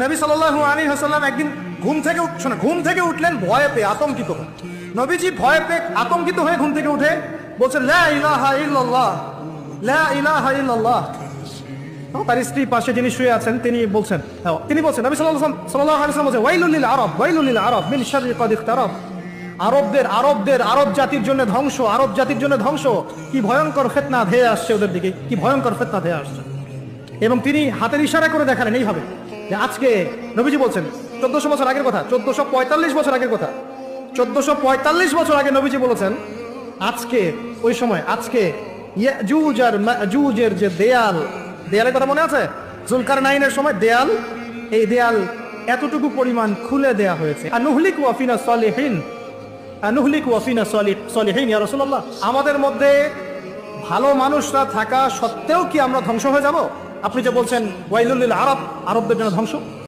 নবী সাল্লাল্লাহু আলাইহি ওয়াসাল্লাম একদিন ঘুম থেকে উঠলেন ভয়ে পেয়ে, আতঙ্কিত। নবীজি ভয়ে পেয়ে আতঙ্কিত হয়ে ঘুম থেকে উঠে বলছেন লা ইলাহা ইল্লাল্লাহ, লা ইলাহা ইল্লাল্লাহ। তার স্ত্রী পাশে যিনি শুয়ে আছেন তিনি বলছেন নবী সাল্লাল্লাহু আলাইহি ওয়াসাল্লাম বলছেন ওয়াইলুল লিল আরব, ওয়াইলুল লিল আরব মিন শাররি কাদ ইখতারাব। আরব জাতির জন্য ধ্বংস, আরব জাতির জন্য ধ্বংস। কি ভয়ঙ্কর ফিতনা ধেয়ে আসছে ওদের দিকে, কি ভয়ঙ্কর ফিতনা ধেয়ে আসছে। এবং তিনি হাতের ইশারা করে দেখালেন এইভাবে যে আজকে নবীজি বলছেন 1400 বছর আগের কথা, 1445 বছর আগের কথা, 1445 বছর আগে নবীজি বলেছেন আজকে, ওই সময় আজকে ইয়াজুজ আর মাজুজের যে দেয়ালের কথা মনে আছে? জুলকারনাইনের সময় এই দেয়াল এতটুকু পরিমাণ খুলে দেয়া হয়েছে। আনুহলিকু ওয়াফিনা সলিহিন, আনুহলিকু ওয়াফিনা সলিহিন ইয়া রাসূলুল্লাহ। আমাদের মধ্যে ভালো মানুষরা থাকা সত্ত্বেও কি আমরা ধ্বংস হয়ে যাব? আপনি যে বলছেন ওয়াইলুল লিল আরব, আরবদের জন্য ধ্বংস।